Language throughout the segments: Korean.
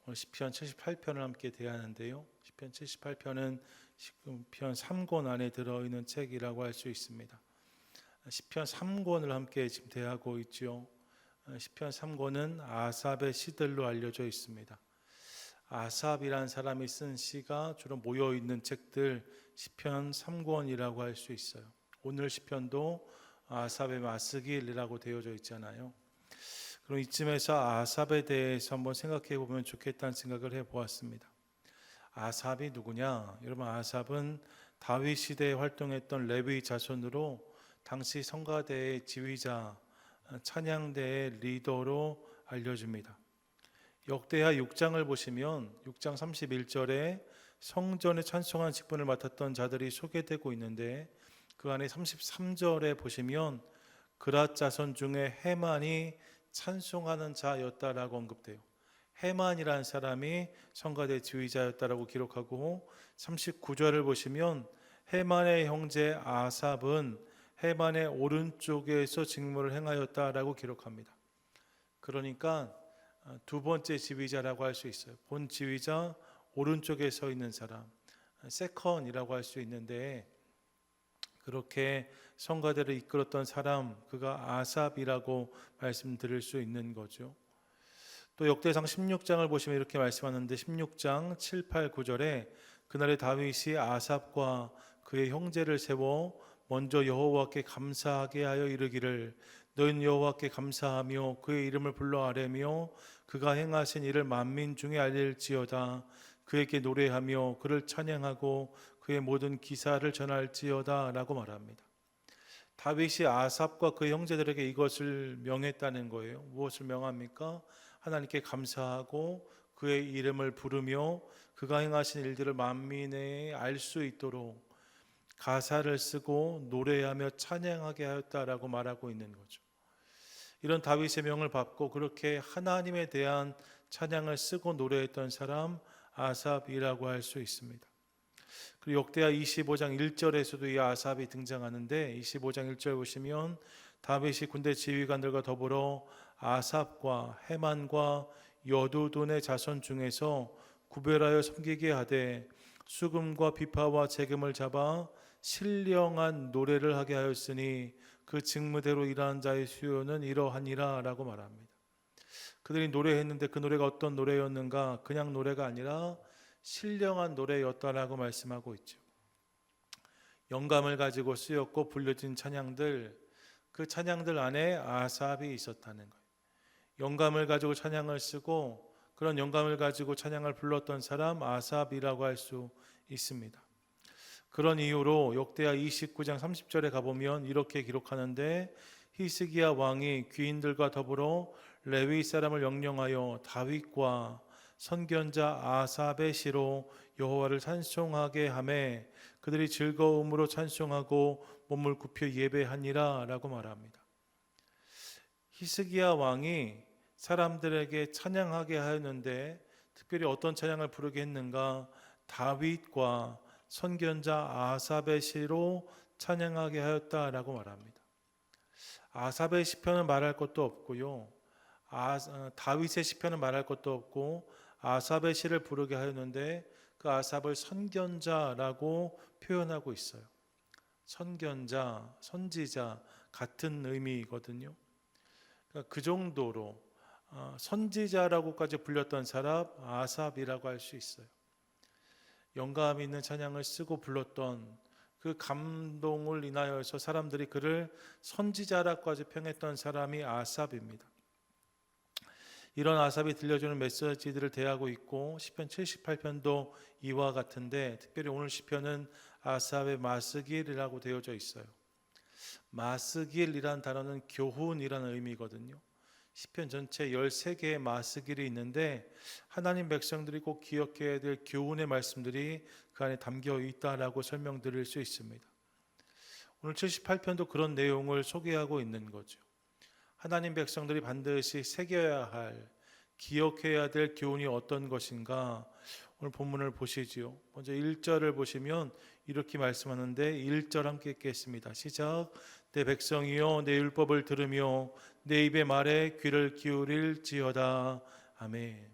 오늘 시편 78편을 함께 대하는데요. 시편 78편은 시편 3권 안에 들어있는 책이라고 할 수 있습니다. 시편 3권을 함께 지금 대하고 있죠. 시편 3권은 아삽의 시들로 알려져 있습니다. 아삽이란 사람이 쓴 시가 주로 모여 있는 책들 시편 3권이라고 할 수 있어요. 오늘 시편도 아삽의 마스길이라고 되어져 있잖아요. 그럼 이쯤에서 아삽에 대해서 한번 생각해 보면 좋겠다는 생각을 해 보았습니다. 아삽이 누구냐? 여러분, 아삽은 다윗 시대에 활동했던 레위 자손으로 당시 성가대의 지휘자, 찬양대의 리더로 알려집니다. 역대하 6장을 보시면 6장 31절에 성전에 찬송한 직분을 맡았던 자들이 소개되고 있는데, 그 안에 33절에 보시면 그랏 자손 중에 헤만이 찬송하는 자였다라고 언급돼요. 헤만이라는 사람이 성가대 지휘자였다라고 기록하고, 39절을 보시면 헤만의 형제 아삽은 헤만의 오른쪽에서 직무를 행하였다라고 기록합니다. 그러니까 두 번째 지휘자라고 할 수 있어요. 본 지휘자 오른쪽에 서 있는 사람, 세컨이라고 할 수 있는데, 그렇게 성가대를 이끌었던 사람, 그가 아삽이라고 말씀드릴 수 있는 거죠. 또 역대상 16장을 보시면 이렇게 말씀하는데, 16장 7, 8, 9절에 그날에 다윗이 아삽과 그의 형제를 세워 먼저 여호와께 감사하게 하여 이르기를, 너희는 여호와께 감사하며 그의 이름을 불러 아뢰며 그가 행하신 일을 만민 중에 알릴지어다. 그에게 노래하며 그를 찬양하고 그의 모든 기사를 전할지어다 라고 말합니다. 다윗이 아삽과 그 형제들에게 이것을 명했다는 거예요. 무엇을 명합니까? 하나님께 감사하고 그의 이름을 부르며 그가 행하신 일들을 만민에 알 수 있도록 가사를 쓰고 노래하며 찬양하게 하였다라고 말하고 있는 거죠. 이런 다윗의 명을 받고 그렇게 하나님에 대한 찬양을 쓰고 노래했던 사람, 아삽이라고 할 수 있습니다. 그리고 역대하 25장 1절에서도 이 아삽이 등장하는데, 25장 1절 보시면 다윗이 군대 지휘관들과 더불어 아삽과 헤만과 여두둔의 자손 중에서 구별하여 섬기게 하되 수금과 비파와 재금을 잡아 신령한 노래를 하게 하였으니 그 직무대로 일하는 자의 수요는 이러하니라 라고 말합니다. 그들이 노래했는데 그 노래가 어떤 노래였는가? 그냥 노래가 아니라 신령한 노래였다라고 말씀하고 있죠. 영감을 가지고 쓰였고 불려진 찬양들, 그 찬양들 안에 아삽이 있었다는 거예요. 영감을 가지고 찬양을 쓰고 그런 영감을 가지고 찬양을 불렀던 사람, 아삽이라고 할 수 있습니다. 그런 이유로 역대하 29장 30절에 가보면 이렇게 기록하는데, 히스기야 왕이 귀인들과 더불어 레위 사람을 명령하여 다윗과 선견자 아삽의 시로 여호와를 찬송하게 하매 그들이 즐거움으로 찬송하고 몸을 굽혀 예배하니라 라고 말합니다. 히스기야 왕이 사람들에게 찬양하게 하였는데, 특별히 어떤 찬양을 부르게 했는가? 다윗과 선견자 아삽의 시로 찬양하게 하였다라고 말합니다. 아삽의 시편은 말할 것도 없고요, 다윗의 시편은 말할 것도 없고, 아삽의 시를 부르게 하였는데 그 아삽을 선견자라고 표현하고 있어요. 선견자, 선지자 같은 의미거든요. 그러니까 그 정도로 선지자라고까지 불렸던 사람, 아삽이라고 할 수 있어요. 영감 있는 찬양을 쓰고 불렀던 그 감동을 인하여서 사람들이 그를 선지자라고까지 평했던 사람이 아삽입니다. 이런 아삽이 들려주는 메시지들을 대하고 있고, 시편 78편도 이와 같은데, 특별히 오늘 시편은 아삽의 마스길이라고 되어져 있어요. 마스길이란 단어는 교훈이라는 의미거든요. 시편 전체 13개의 마스길이 있는데 하나님 백성들이 꼭 기억해야 될 교훈의 말씀들이 그 안에 담겨 있다라고 설명드릴 수 있습니다. 오늘 78편도 그런 내용을 소개하고 있는 거죠. 하나님 백성들이 반드시 새겨야 할, 기억해야 될 교훈이 어떤 것인가? 오늘 본문을 보시지요. 먼저 1절을 보시면 이렇게 말씀하는데, 1절 함께 읽겠습니다. 시작. 내 백성이여 내 율법을 들으며 내 입의 말에 귀를 기울일지어다. 아멘.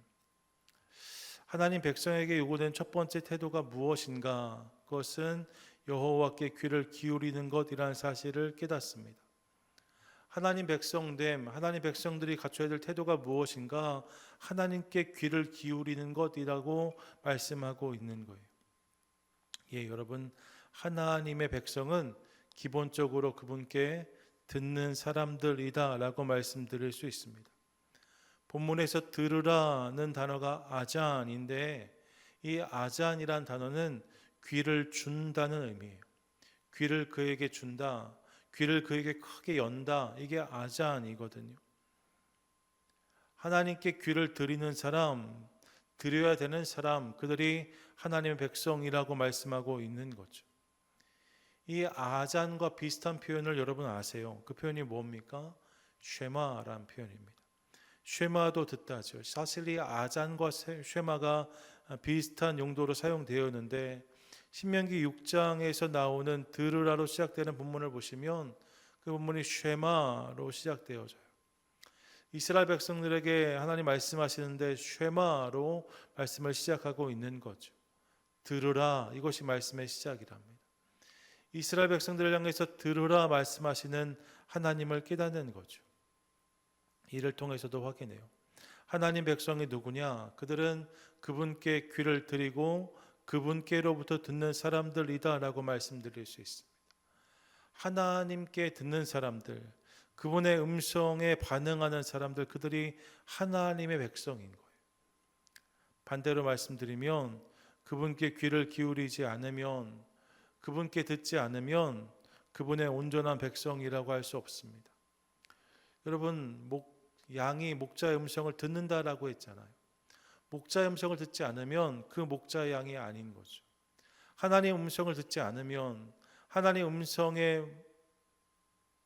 하나님 백성에게 요구된 첫 번째 태도가 무엇인가? 그것은 여호와께 귀를 기울이는 것이라는 사실을 깨닫습니다. 하나님 백성됨, 하나님 백성들이 갖춰야 될 태도가 무엇인가? 하나님께 귀를 기울이는 것이라고 말씀하고 있는 거예요. 예, 여러분, 하나님의 백성은 기본적으로 그분께 듣는 사람들이다라고 말씀드릴 수 있습니다. 본문에서 들으라는 단어가 아잔인데, 이 아잔이란 단어는 귀를 준다는 의미예요. 귀를 그에게 준다, 귀를 그에게 크게 연다, 이게 아잔이거든요. 하나님께 귀를 드리는 사람, 드려야 되는 사람, 그들이 하나님의 백성이라고 말씀하고 있는 거죠. 이 아잔과 비슷한 표현을 여러분 아세요? 그 표현이 뭡니까? 쉐마라는 표현입니다. 쉐마도 듣다죠. 사실 이 아잔과 쉐마가 비슷한 용도로 사용되었는데, 신명기 6장에서 나오는 들으라로 시작되는 본문을 보시면 그 본문이 쉐마로 시작되어져요. 이스라엘 백성들에게 하나님 말씀하시는데 쉐마로 말씀을 시작하고 있는 거죠. 들으라, 이것이 말씀의 시작이랍니다. 이스라엘 백성들을 향해서 들으라 말씀하시는 하나님을 깨닫는 거죠. 이를 통해서도 확인해요. 하나님 백성이 누구냐? 그들은 그분께 귀를 드리고 그분께로부터 듣는 사람들이다라고 말씀드릴 수 있습니다. 하나님께 듣는 사람들, 그분의 음성에 반응하는 사람들, 그들이 하나님의 백성인 거예요. 반대로 말씀드리면 그분께 귀를 기울이지 않으면, 그분께 듣지 않으면 그분의 온전한 백성이라고 할 수 없습니다. 여러분, 양이 목자의 음성을 듣는다라고 했잖아요. 목자의 음성을 듣지 않으면 그 목자의 양이 아닌 거죠. 하나님의 음성을 듣지 않으면, 하나님의 음성에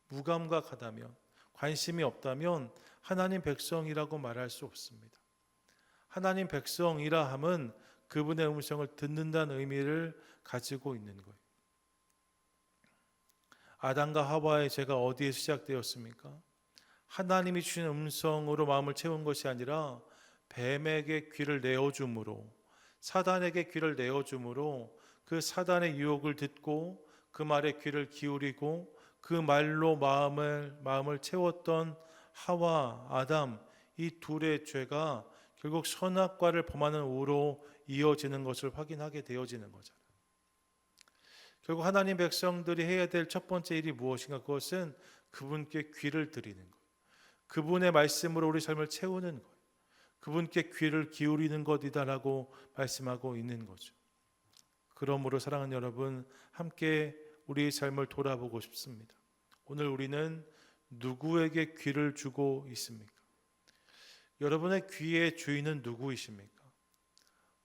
무감각하다면, 관심이 없다면 하나님 백성이라고 말할 수 없습니다. 하나님 백성이라 함은 그분의 음성을 듣는다는 의미를 가지고 있는 거예요. 아담과 하와의 죄가 어디에 시작되었습니까? 하나님이 주신 음성으로 마음을 채운 것이 아니라 뱀에게 귀를 내어줌으로, 사단에게 귀를 내어줌으로 그 사단의 유혹을 듣고 그 말에 귀를 기울이고 그 말로 마음을 채웠던 하와, 아담, 이 둘의 죄가 결국 선악과를 범하는 우로 이어지는 것을 확인하게 되어지는 거잖아요. 결국 하나님 백성들이 해야 될 첫 번째 일이 무엇인가? 그것은 그분께 귀를 드리는 거예요. 그분의 말씀으로 우리 삶을 채우는 거예요. 그분께 귀를 기울이는 것이다라고 말씀하고 있는 거죠. 그러므로 사랑하는 여러분, 함께 우리의 삶을 돌아보고 싶습니다. 오늘 우리는 누구에게 귀를 주고 있습니까? 여러분의 귀의 주인은 누구이십니까?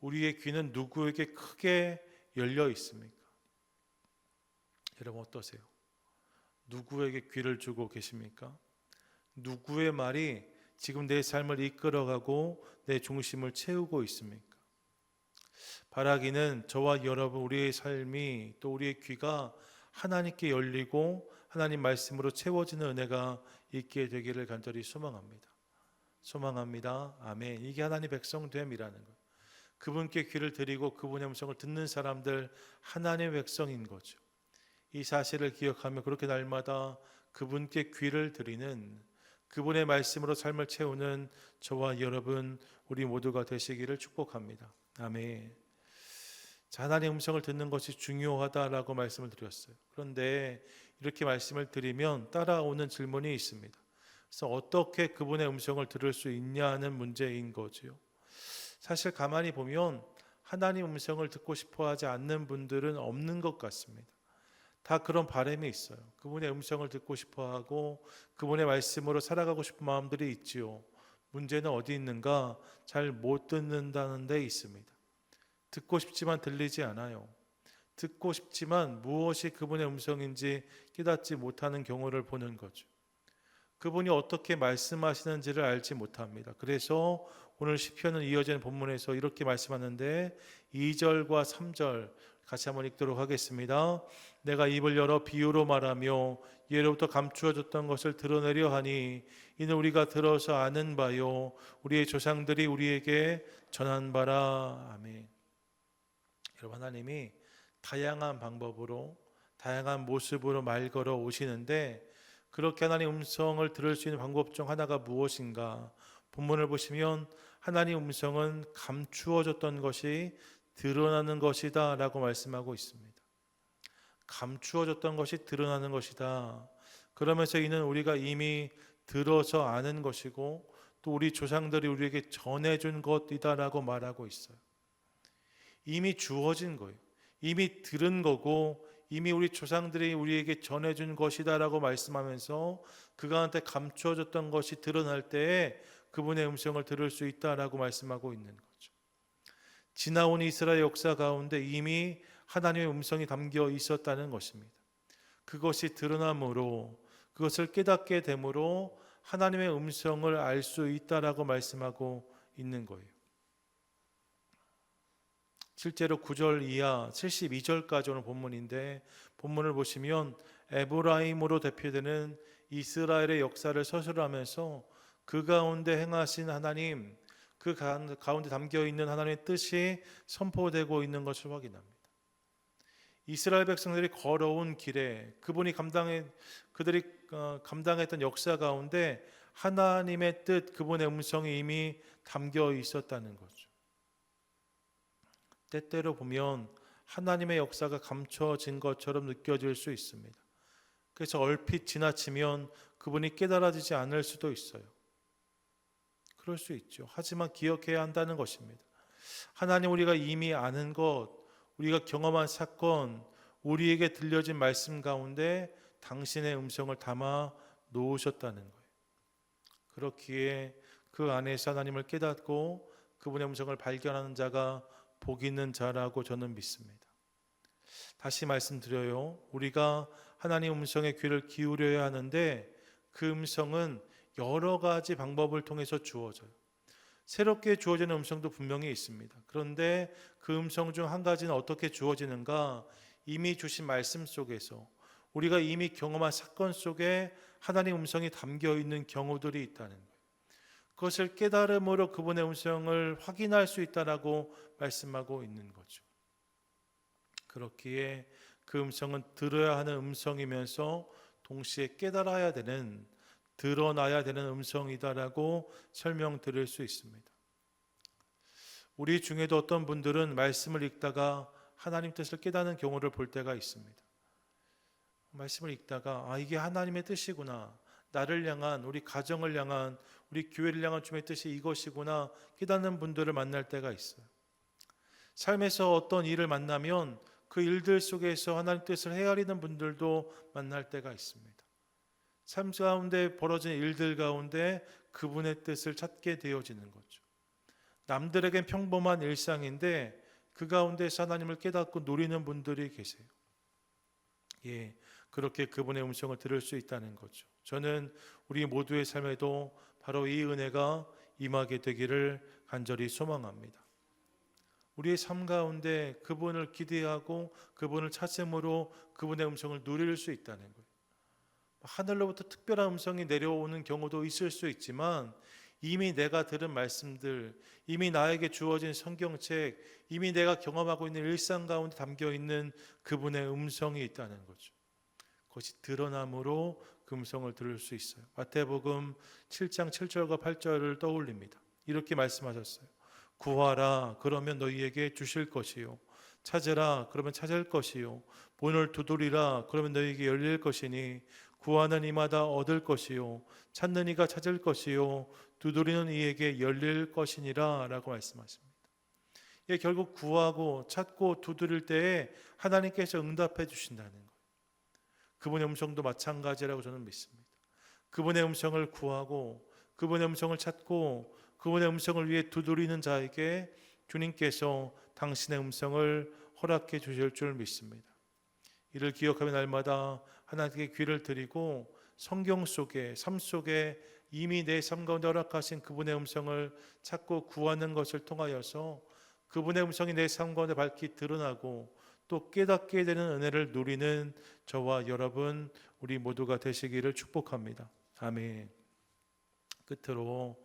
우리의 귀는 누구에게 크게 열려 있습니까? 여러분 어떠세요? 누구에게 귀를 주고 계십니까? 누구의 말이 지금 내 삶을 이끌어가고 내 중심을 채우고 있습니까? 바라기는 저와 여러분, 우리의 삶이, 또 우리의 귀가 하나님께 열리고 하나님 말씀으로 채워지는 은혜가 있게 되기를 간절히 소망합니다. 소망합니다. 아멘. 이게 하나님 백성됨이라는 거예요. 그분께 귀를 드리고 그분의 음성을 듣는 사람들, 하나님의 백성인 거죠. 이 사실을 기억하며 그렇게 날마다 그분께 귀를 드리는, 그분의 말씀으로 삶을 채우는 저와 여러분, 우리 모두가 되시기를 축복합니다. 아멘. 자, 하나님의 음성을 듣는 것이 중요하다라고 말씀을 드렸어요. 그런데 이렇게 말씀을 드리면 따라오는 질문이 있습니다. 그래서 어떻게 그분의 음성을 들을 수 있냐는 문제인 거죠. 사실 가만히 보면 하나님 음성을 듣고 싶어 하지 않는 분들은 없는 것 같습니다. 다 그런 바람이 있어요. 그분의 음성을 듣고 싶어 하고 그분의 말씀으로 살아가고 싶은 마음들이 있지요. 문제는 어디 있는가? 잘 못 듣는다는 데 있습니다. 듣고 싶지만 들리지 않아요. 듣고 싶지만 무엇이 그분의 음성인지 깨닫지 못하는 경우를 보는 거죠. 그분이 어떻게 말씀하시는지를 알지 못합니다. 그래서 오늘 시편은 이어지는 본문에서 이렇게 말씀하는데 2절과 3절 같이 한번 읽도록 하겠습니다. 내가 입을 열어 비유로 말하며 예로부터 감추어졌던 것을 드러내려 하니 이는 우리가 들어서 아는 바요 우리의 조상들이 우리에게 전한 바라. 아멘. 여러분, 하나님이 다양한 방법으로 다양한 모습으로 말 걸어 오시는데, 그렇게 하나님 음성을 들을 수 있는 방법 중 하나가 무엇인가? 본문을 보시면 하나님 음성은 감추어졌던 것이 드러나는 것이다 라고 말씀하고 있습니다. 감추어졌던 것이 드러나는 것이다. 그러면서 이는 우리가 이미 들어서 아는 것이고 또 우리 조상들이 우리에게 전해준 것이다 라고 말하고 있어요. 이미 주어진 거예요. 이미 들은 거고 이미 우리 조상들이 우리에게 전해준 것이다 라고 말씀하면서 그가한테 감추어졌던 것이 드러날 때에 그분의 음성을 들을 수 있다라고 말씀하고 있는 거죠. 지나온 이스라엘 역사 가운데 이미 하나님의 음성이 담겨 있었다는 것입니다. 그것이 드러남으로, 그것을 깨닫게 됨으로 하나님의 음성을 알 수 있다라고 말씀하고 있는 거예요. 실제로 9절 이하 72절까지 오는 본문인데, 본문을 보시면 에브라임으로 대표되는 이스라엘의 역사를 서술하면서 그 가운데 행하신 하나님, 그 가운데 담겨있는 하나님의 뜻이 선포되고 있는 것을 확인합니다. 이스라엘 백성들이 걸어온 길에 그들이 감당했던 역사 가운데 하나님의 뜻, 그분의 음성이 이미 담겨 있었다는 거죠. 때때로 보면 하나님의 역사가 감춰진 것처럼 느껴질 수 있습니다. 그래서 얼핏 지나치면 그분이 깨달아지지 않을 수도 있어요. 그럴 수 있죠. 하지만 기억해야 한다는 것입니다. 하나님, 우리가 이미 아는 것, 우리가 경험한 사건, 우리에게 들려진 말씀 가운데 당신의 음성을 담아 놓으셨다는 거예요. 그렇기에 그 안에서 하나님을 깨닫고 그분의 음성을 발견하는 자가 복 있는 자라고 저는 믿습니다. 다시 말씀드려요. 우리가 하나님 음성에 귀를 기울여야 하는데 그 음성은 여러 가지 방법을 통해서 주어져요. 새롭게 주어지는 음성도 분명히 있습니다. 그런데 그 음성 중 한 가지는 어떻게 주어지는가? 이미 주신 말씀 속에서, 우리가 이미 경험한 사건 속에 하나님 음성이 담겨 있는 경우들이 있다는 거예요. 그것을 깨달음으로 그분의 음성을 확인할 수 있다라고 말씀하고 있는 거죠. 그렇기에 그 음성은 들어야 하는 음성이면서 동시에 깨달아야 되는, 드러나야 되는 음성이다라고 설명드릴 수 있습니다. 우리 중에도 어떤 분들은 말씀을 읽다가 하나님 뜻을 깨닫는 경우를 볼 때가 있습니다. 말씀을 읽다가 이게 하나님의 뜻이구나, 나를 향한, 우리 가정을 향한, 우리 교회를 향한 주님의 뜻이 이것이구나 깨닫는 분들을 만날 때가 있어요. 삶에서 어떤 일을 만나면 그 일들 속에서 하나님 뜻을 헤아리는 분들도 만날 때가 있습니다. 삶 가운데 벌어진 일들 가운데 그분의 뜻을 찾게 되어지는 거죠. 남들에겐 평범한 일상인데 그 가운데서 하나님을 깨닫고 누리는 분들이 계세요. 그렇게 그분의 음성을 들을 수 있다는 거죠. 저는 우리 모두의 삶에도 바로 이 은혜가 임하게 되기를 간절히 소망합니다. 우리의 삶 가운데 그분을 기대하고 그분을 찾음으로 그분의 음성을 누릴 수 있다는 거예요. 하늘로부터 특별한 음성이 내려오는 경우도 있을 수 있지만 이미 내가 들은 말씀들, 이미 나에게 주어진 성경책, 이미 내가 경험하고 있는 일상 가운데 담겨있는 그분의 음성이 있다는 거죠. 그것이 드러남으로 그 음성을 들을 수 있어요. 마태복음 7장 7절과 8절을 떠올립니다. 이렇게 말씀하셨어요. 구하라, 그러면 너희에게 주실 것이요. 찾으라, 그러면 찾을 것이요. 문을 두드리라, 그러면 너희에게 열릴 것이니 구하는 이마다 얻을 것이요, 찾는 이가 찾을 것이요, 두드리는 이에게 열릴 것이니라 라고 말씀하십니다. 결국 구하고 찾고 두드릴 때에 하나님께서 응답해 주신다는 거예요. 그분의 음성도 마찬가지라고 저는 믿습니다. 그분의 음성을 구하고 그분의 음성을 찾고 그분의 음성을 위해 두드리는 자에게 주님께서 당신의 음성을 허락해 주실 줄 믿습니다. 이를 기억하며 날마다 하나님께 귀를 드리고 성경 속에, 삶 속에 이미 내 삶 가운데 허락하신 그분의 음성을 찾고 구하는 것을 통하여서 그분의 음성이 내 삶 가운데 밝히 드러나고 또 깨닫게 되는 은혜를 누리는 저와 여러분 우리 모두가 되시기를 축복합니다. 아멘. 끝으로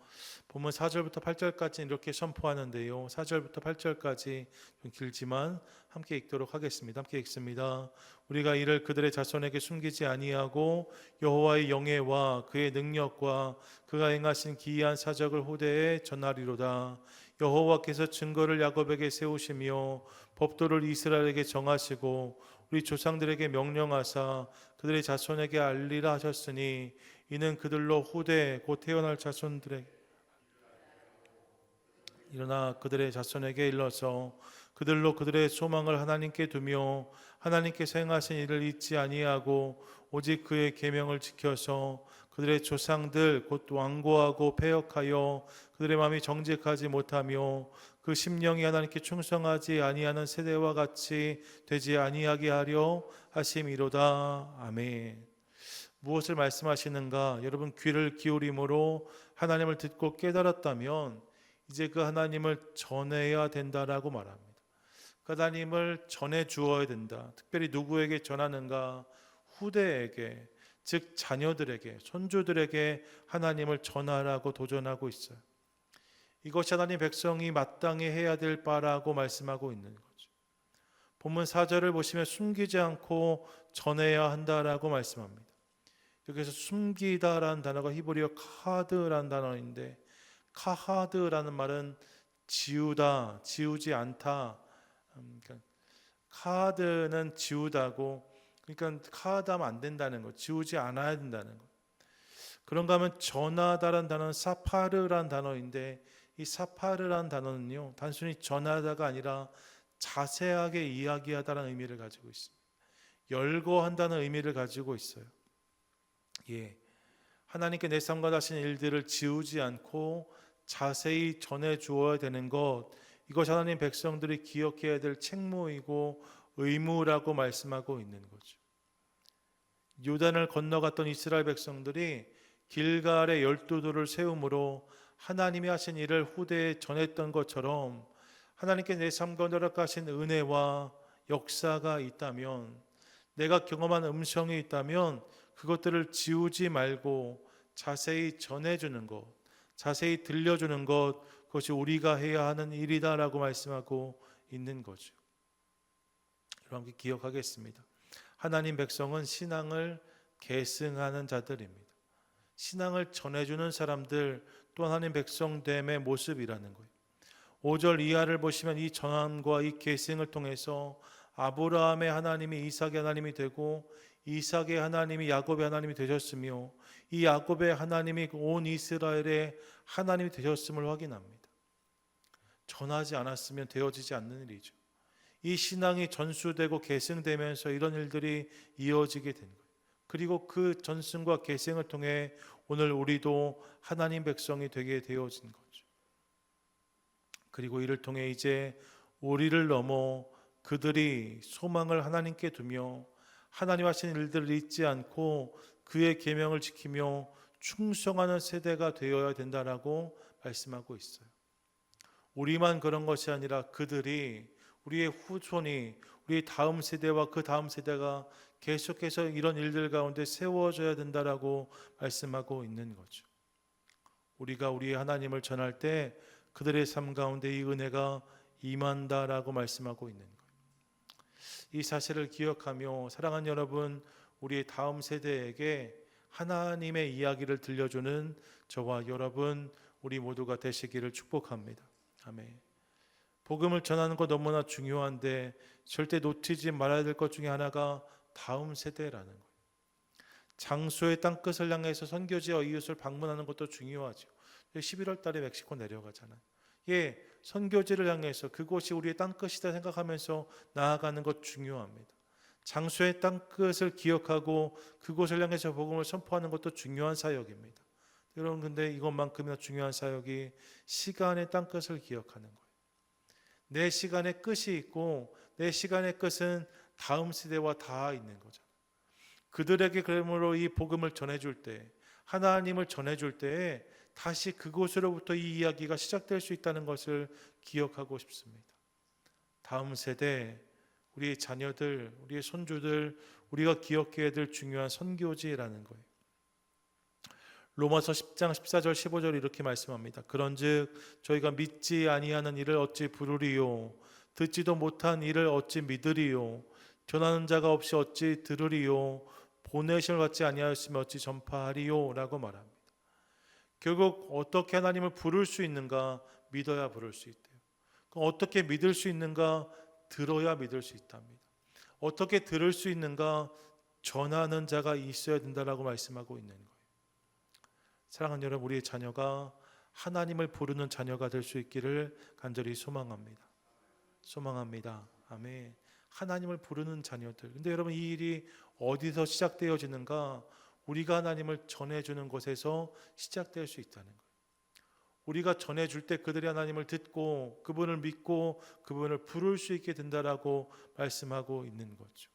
본문 4절부터 8절까지 이렇게 선포하는데요. 4절부터 8절까지 좀 길지만 함께 읽도록 하겠습니다. 함께 읽습니다. 우리가 이를 그들의 자손에게 숨기지 아니하고 여호와의 영예와 그의 능력과 그가 행하신 기이한 사적을 후대에 전하리로다. 여호와께서 증거를 야곱에게 세우시며 법도를 이스라엘에게 정하시고 우리 조상들에게 명령하사 그들의 자손에게 알리라 하셨으니 이는 그들로 후대 곧 태어날 자손들에게 일어나 그들의 자손에게 일러서 그들로 그들의 소망을 하나님께 두며 하나님께서 행하신 일을 잊지 아니하고 오직 그의 계명을 지켜서 그들의 조상들 곧 완고하고 패역하여 그들의 마음이 정직하지 못하며 그 심령이 하나님께 충성하지 아니하는 세대와 같이 되지 아니하게 하려 하심이로다. 아멘. 무엇을 말씀하시는가? 여러분 귀를 기울임으로 하나님을 듣고 깨달았다면 이제 그 하나님을 전해야 된다라고 말합니다. 그 하나님을 전해 주어야 된다. 특별히 누구에게 전하는가? 후대에게, 즉 자녀들에게, 손주들에게 하나님을 전하라고 도전하고 있어요. 이것이 하나님 백성이 마땅히 해야 될 바라고 말씀하고 있는 거죠. 본문 4절을 보시면 숨기지 않고 전해야 한다라고 말씀합니다. 여기서 숨기다라는 단어가 히브리어 카드라는 단어인데, 카하드라는 말은 지우다, 지우지 않다. 그러니까 카드는 지우다고, 그러니까 카드하면 안 된다는 거, 지우지 않아야 된다는 거. 그런가 하면 전하다라는 단어는 사파르라는 단어인데, 이 사파르라는 단어는요 단순히 전하다가 아니라 자세하게 이야기하다라는 의미를 가지고 있습니다. 열거한다는 의미를 가지고 있어요. 예, 하나님께 내 삶과 하신 일들을 지우지 않고 자세히 전해 주어야 되는 것, 이것 하나님 백성들이 기억해야 될 책무이고 의무라고 말씀하고 있는 거죠. 요단을 건너갔던 이스라엘 백성들이 길갈에 12돌을 세움으로 하나님이 하신 일을 후대에 전했던 것처럼 하나님께 내 삶과 허락하신 은혜와 역사가 있다면, 내가 경험한 음성이 있다면 그것들을 지우지 말고 자세히 전해주는 것, 자세히 들려주는 것, 그것이 우리가 해야 하는 일이다라고 말씀하고 있는 거죠. 여러분 기억하겠습니다. 하나님 백성은 신앙을 계승하는 자들입니다. 신앙을 전해주는 사람들, 또 하나님 백성됨의 모습이라는 거예요. 5절 이하를 보시면 이 전환과 이 계승을 통해서 아브라함의 하나님이 이삭의 하나님이 되고 이삭의 하나님이 야곱의 하나님이 되셨으며 이 야곱의 하나님이 온 이스라엘의 하나님이 되셨음을 확인합니다. 전하지 않았으면 되어지지 않는 일이죠. 이 신앙이 전수되고 계승되면서 이런 일들이 이어지게 된 거예요. 그리고 그 전승과 계승을 통해 오늘 우리도 하나님 백성이 되게 되어진 거죠. 그리고 이를 통해 이제 우리를 넘어 그들이 소망을 하나님께 두며 하나님 하신 일들을 잊지 않고 그의 계명을 지키며 충성하는 세대가 되어야 된다라고 말씀하고 있어요. 우리만 그런 것이 아니라 그들이, 우리의 후손이, 우리 다음 세대와 그 다음 세대가 계속해서 이런 일들 가운데 세워져야 된다라고 말씀하고 있는 거죠. 우리가 우리의 하나님을 전할 때 그들의 삶 가운데 이 은혜가 임한다라고 말씀하고 있는 거예요. 이 사실을 기억하며 사랑하는 여러분, 우리의 다음 세대에게 하나님의 이야기를 들려주는 저와 여러분 우리 모두가 되시기를 축복합니다. 아멘. 복음을 전하는 것 너무나 중요한데 절대 놓치지 말아야 될 것 중에 하나가 다음 세대라는 거예요. 장소의 땅끝을 향해서 선교지와 이웃을 방문하는 것도 중요하죠. 11월 달에 멕시코 내려가잖아요. 예, 선교지를 향해서 그곳이 우리의 땅끝이다 생각하면서 나아가는 것 중요합니다. 장소의 땅끝을 기억하고 그곳을 향해서 복음을 선포하는 것도 중요한 사역입니다. 여러분, 근데 이것만큼이나 중요한 사역이 시간의 땅끝을 기억하는 거예요. 내 시간의 끝이 있고 내 시간의 끝은 다음 세대와 다 있는 거죠. 그들에게 그러므로 이 복음을 전해줄 때, 하나님을 전해줄 때에 다시 그곳으로부터 이 이야기가 시작될 수 있다는 것을 기억하고 싶습니다. 다음 세대, 우리의 자녀들, 우리의 손주들, 우리가 기억해야 될 중요한 선교지라는 거예요. 로마서 10장 14절 15절 이렇게 말씀합니다. 그런즉 저희가 믿지 아니하는 이를 어찌 부르리요, 듣지도 못한 이를 어찌 믿으리요, 전하는 자가 없이 어찌 들으리요, 보내심을 받지 아니하였으면 어찌 전파하리요 라고 말합니다. 결국 어떻게 하나님을 부를 수 있는가? 믿어야 부를 수 있대요. 그럼 어떻게 믿을 수 있는가? 들어야 믿을 수 있답니다. 어떻게 들을 수 있는가? 전하는 자가 있어야 된다라고 말씀하고 있는 거예요. 사랑하는 여러분, 우리의 자녀가 하나님을 부르는 자녀가 될 수 있기를 간절히 소망합니다. 소망합니다. 아멘. 하나님을 부르는 자녀들. 근데 여러분, 이 일이 어디서 시작되어지는가? 우리가 하나님을 전해주는 곳에서 시작될 수 있다는 거예요. 우리가 전해줄 때 그들이 하나님을 듣고 그분을 믿고 그분을 부를 수 있게 된다라고 말씀하고 있는 거죠.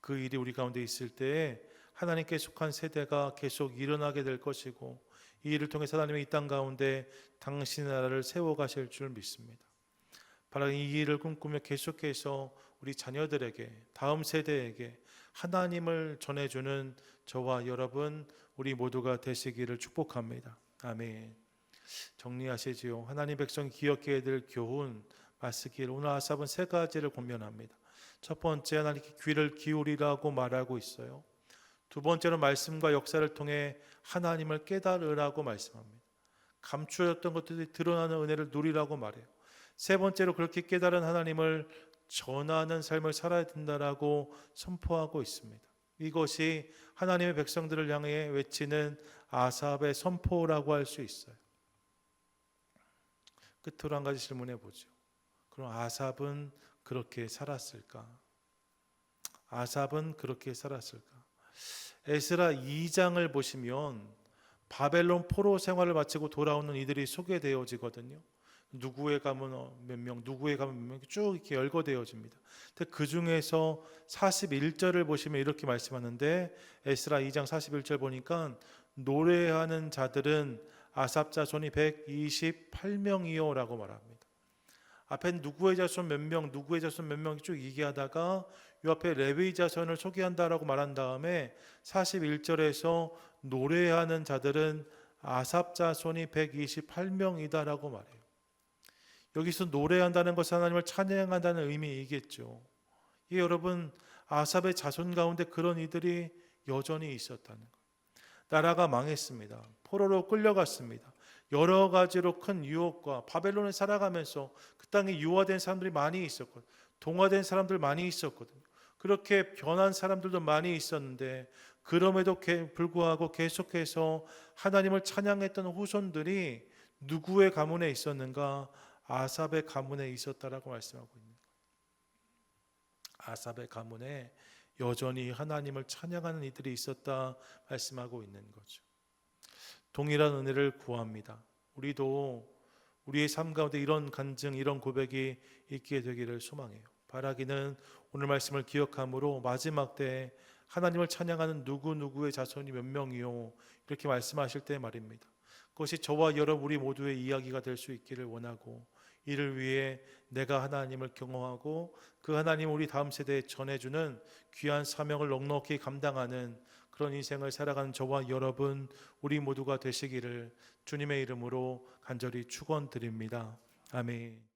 그 일이 우리 가운데 있을 때에 하나님께 속한 세대가 계속 일어나게 될 것이고, 이 일을 통해서 하나님의 이 땅 가운데 당신의 나라를 세워가실 줄 믿습니다. 바로 이 일을 꿈꾸며 계속해서 우리 자녀들에게, 다음 세대에게 하나님을 전해주는 저와 여러분, 우리 모두가 되시기를 축복합니다. 아멘. 정리하시지요. 하나님 백성 기억해야 될 교훈 말씀길, 오늘 아삽은 세 가지를 권면합니다. 첫 번째, 하나님께 귀를 기울이라고 말하고 있어요. 두 번째로 말씀과 역사를 통해 하나님을 깨달으라고 말씀합니다. 감추어졌던 것들이 드러나는 은혜를 누리라고 말해요. 세 번째로 그렇게 깨달은 하나님을 전하는 삶을 살아야 된다라고 선포하고 있습니다. 이것이 하나님의 백성들을 향해 외치는 아삽의 선포라고 할 수 있어요. 끝으로 한 가지 질문해 보죠. 그럼 아삽은 그렇게 살았을까? 아삽은 그렇게 살았을까? 에스라 2장을 보시면 바벨론 포로 생활을 마치고 돌아오는 이들이 소개되어지거든요. 누구의 가문 몇 명, 누구의 가문 몇 명, 쭉 이렇게 열거되어집니다. 근데 그 중에서 41절을 보시면 이렇게 말씀하는데, 에스라 2장 41절 보니까 노래하는 자들은 아삽 자손이 128명이요 라고 말합니다. 앞에 누구의 자손 몇 명, 누구의 자손 몇 명 쭉 얘기하다가 이 앞에 레위 자손을 소개한다라고 말한 다음에 41절에서 노래하는 자들은 아삽 자손이 128명이다라고 말해요. 여기서 노래한다는 것은 하나님을 찬양한다는 의미이겠죠. 이 여러분, 아삽의 자손 가운데 그런 이들이 여전히 있었다는 거예요. 나라가 망했습니다. 포로로 끌려갔습니다. 여러 가지로 큰 유혹과 바벨론에 살아가면서 그 땅에 유화된 사람들이 많이 있었거든요. 동화된 사람들 많이 있었거든요. 그렇게 변한 사람들도 많이 있었는데, 그럼에도 불구하고 계속해서 하나님을 찬양했던 후손들이 누구의 가문에 있었는가? 아삽의 가문에 있었다라고 말씀하고 있는 거예요. 아삽의 가문에 여전히 하나님을 찬양하는 이들이 있었다 말씀하고 있는 거죠. 동일한 은혜를 구합니다. 우리도 우리의 삶 가운데 이런 간증, 이런 고백이 있게 되기를 소망해요. 바라기는 오늘 말씀을 기억함으로 마지막 때에 하나님을 찬양하는 누구누구의 자손이 몇 명이요, 이렇게 말씀하실 때 말입니다. 그것이 저와 여러분 우리 모두의 이야기가 될 수 있기를 원하고, 이를 위해 내가 하나님을 경험하고 그 하나님을 우리 다음 세대에 전해주는 귀한 사명을 넉넉히 감당하는 그런 인생을 살아가는 저와 여러분 우리 모두가 되시기를 주님의 이름으로 간절히 축원드립니다. 아멘.